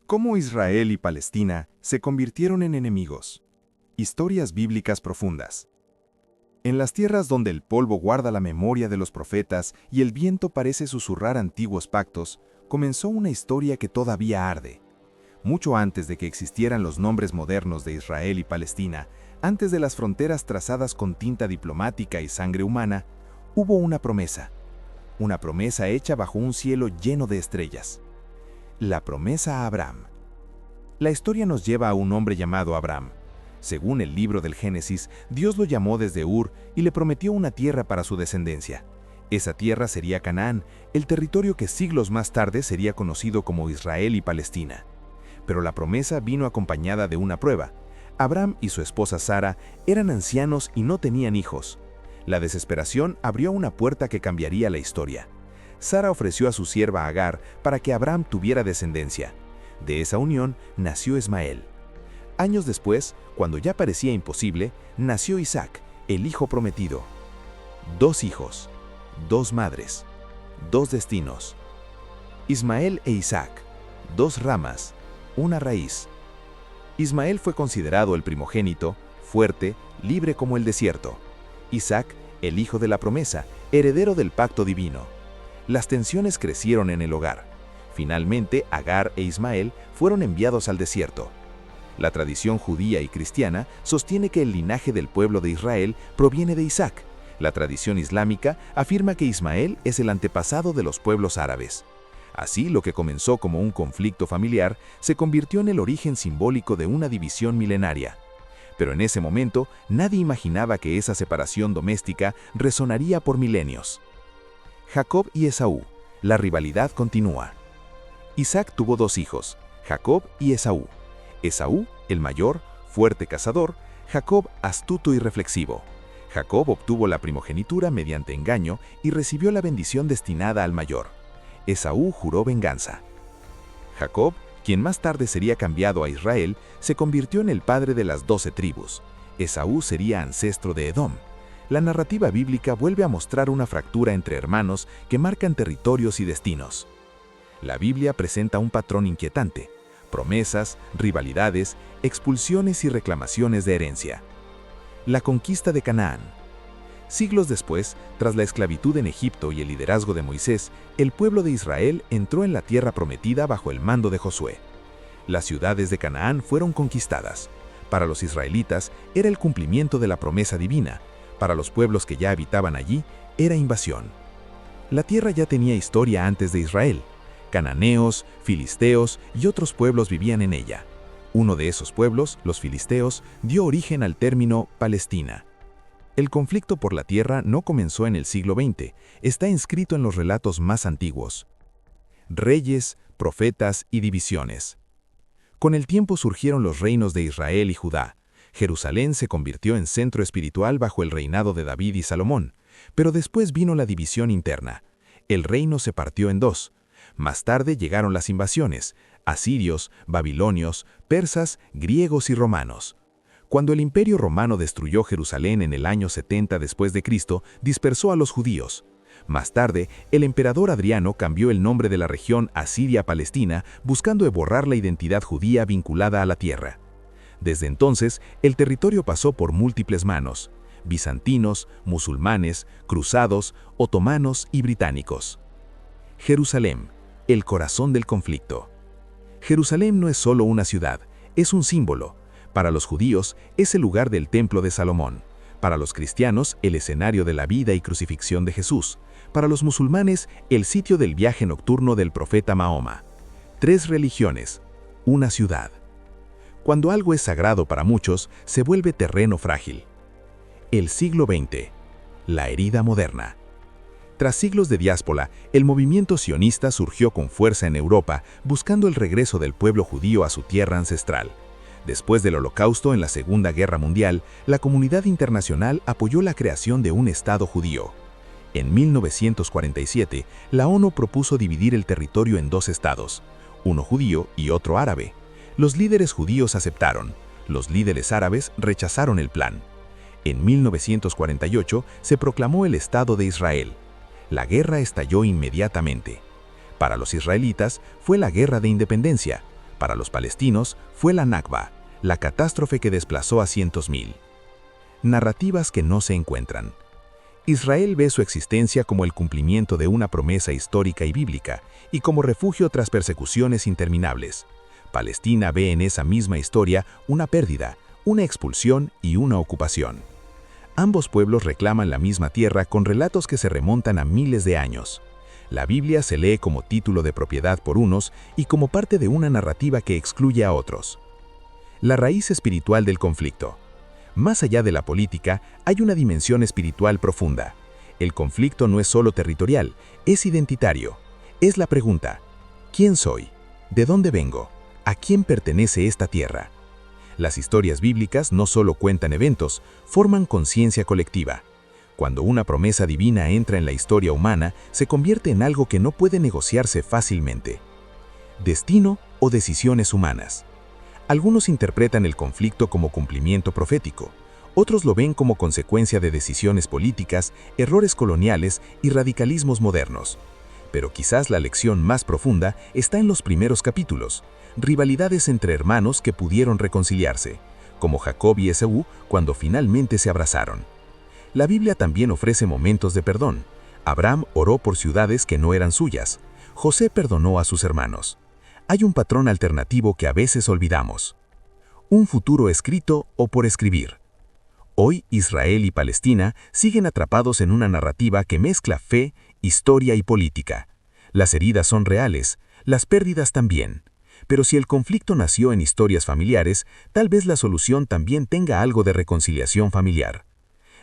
¿Cómo Israel y Palestina se convirtieron en enemigos? Historias bíblicas profundas. En las tierras donde el polvo guarda la memoria de los profetas y el viento parece susurrar antiguos pactos, comenzó una historia que todavía arde. Mucho antes de que existieran los nombres modernos de Israel y Palestina, antes de las fronteras trazadas con tinta diplomática y sangre humana, hubo una promesa hecha bajo un cielo lleno de estrellas. La promesa a Abraham. La historia nos lleva a un hombre llamado Abraham. Según el libro del Génesis, Dios lo llamó desde Ur y le prometió una tierra para su descendencia. Esa tierra sería Canaán, el territorio que siglos más tarde sería conocido como Israel y Palestina. Pero la promesa vino acompañada de una prueba. Abraham y su esposa Sara eran ancianos y no tenían hijos. La desesperación abrió una puerta que cambiaría la historia. Sara ofreció a su sierva Agar para que Abraham tuviera descendencia. De esa unión nació Ismael. Años después, cuando ya parecía imposible, nació Isaac, el hijo prometido. 2 hijos, 2 madres, 2 destinos. Ismael e Isaac, 2 ramas, una raíz. Ismael fue considerado el primogénito, fuerte, libre como el desierto. Isaac, el hijo de la promesa, heredero del pacto divino. Las tensiones crecieron en el hogar. Finalmente, Agar e Ismael fueron enviados al desierto. La tradición judía y cristiana sostiene que el linaje del pueblo de Israel proviene de Isaac. La tradición islámica afirma que Ismael es el antepasado de los pueblos árabes. Así, lo que comenzó como un conflicto familiar se convirtió en el origen simbólico de una división milenaria. Pero en ese momento, nadie imaginaba que esa separación doméstica resonaría por milenios. Jacob y Esaú. La rivalidad continúa. Isaac tuvo 2 hijos, Jacob y Esaú. Esaú, el mayor, fuerte cazador; Jacob, astuto y reflexivo. Jacob obtuvo la primogenitura mediante engaño y recibió la bendición destinada al mayor. Esaú juró venganza. Jacob, quien más tarde sería cambiado a Israel, se convirtió en el padre de las 12 tribus. Esaú sería ancestro de Edom. La narrativa bíblica vuelve a mostrar una fractura entre hermanos que marcan territorios y destinos. La Biblia presenta un patrón inquietante: promesas, rivalidades, expulsiones y reclamaciones de herencia. La conquista de Canaán. Siglos después, tras la esclavitud en Egipto y el liderazgo de Moisés, el pueblo de Israel entró en la tierra prometida bajo el mando de Josué. Las ciudades de Canaán fueron conquistadas. Para los israelitas era el cumplimiento de la promesa divina. Para los pueblos que ya habitaban allí, era invasión. La tierra ya tenía historia antes de Israel. Cananeos, filisteos y otros pueblos vivían en ella. Uno de esos pueblos, los filisteos, dio origen al término Palestina. El conflicto por la tierra no comenzó en el siglo XX, está inscrito en los relatos más antiguos. Reyes, profetas y divisiones. Con el tiempo surgieron los reinos de Israel y Judá. Jerusalén se convirtió en centro espiritual bajo el reinado de David y Salomón, pero después vino la división interna. El reino se partió en 2. Más tarde llegaron las invasiones: asirios, babilonios, persas, griegos y romanos. Cuando el Imperio Romano destruyó Jerusalén en el año 70 después de Cristo, dispersó a los judíos. Más tarde, el emperador Adriano cambió el nombre de la región a Siria-Palestina, buscando borrar la identidad judía vinculada a la tierra. Desde entonces, el territorio pasó por múltiples manos: bizantinos, musulmanes, cruzados, otomanos y británicos. Jerusalén, el corazón del conflicto. Jerusalén no es solo una ciudad, es un símbolo. Para los judíos, es el lugar del templo de Salomón. Para los cristianos, el escenario de la vida y crucifixión de Jesús. Para los musulmanes, el sitio del viaje nocturno del profeta Mahoma. 3 religiones, una ciudad. Cuando algo es sagrado para muchos, se vuelve terreno frágil. El siglo XX. La herida moderna. Tras siglos de diáspora, el movimiento sionista surgió con fuerza en Europa, buscando el regreso del pueblo judío a su tierra ancestral. Después del Holocausto en la Segunda Guerra Mundial, la comunidad internacional apoyó la creación de un Estado judío. En 1947, la ONU propuso dividir el territorio en 2 estados, uno judío y otro árabe. Los líderes judíos aceptaron, los líderes árabes rechazaron el plan. En 1948 se proclamó el Estado de Israel. La guerra estalló inmediatamente. Para los israelitas fue la guerra de independencia. Para los palestinos fue la Nakba, la catástrofe que desplazó a cientos mil. Narrativas que no se encuentran. Israel ve su existencia como el cumplimiento de una promesa histórica y bíblica, y como refugio tras persecuciones interminables. Palestina ve en esa misma historia una pérdida, una expulsión y una ocupación. Ambos pueblos reclaman la misma tierra con relatos que se remontan a miles de años. La Biblia se lee como título de propiedad por unos y como parte de una narrativa que excluye a otros. La raíz espiritual del conflicto. Más allá de la política, hay una dimensión espiritual profunda. El conflicto no es solo territorial, es identitario. Es la pregunta: ¿quién soy? ¿De dónde vengo? ¿A quién pertenece esta tierra? Las historias bíblicas no solo cuentan eventos, forman conciencia colectiva. Cuando una promesa divina entra en la historia humana, se convierte en algo que no puede negociarse fácilmente. Destino o decisiones humanas. Algunos interpretan el conflicto como cumplimiento profético, otros lo ven como consecuencia de decisiones políticas, errores coloniales y radicalismos modernos. Pero quizás la lección más profunda está en los primeros capítulos, rivalidades entre hermanos que pudieron reconciliarse, como Jacob y Esaú cuando finalmente se abrazaron. La Biblia también ofrece momentos de perdón. Abraham oró por ciudades que no eran suyas. José perdonó a sus hermanos. Hay un patrón alternativo que a veces olvidamos. Un futuro escrito o por escribir. Hoy Israel y Palestina siguen atrapados en una narrativa que mezcla fe, historia y política. Las heridas son reales, las pérdidas también. Pero si el conflicto nació en historias familiares, tal vez la solución también tenga algo de reconciliación familiar.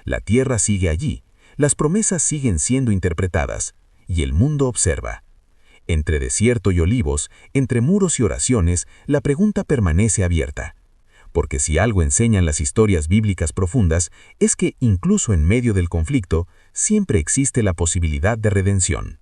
La tierra sigue allí, las promesas siguen siendo interpretadas, y el mundo observa. Entre desierto y olivos, entre muros y oraciones, la pregunta permanece abierta. Porque si algo enseñan las historias bíblicas profundas, es que incluso en medio del conflicto, siempre existe la posibilidad de redención.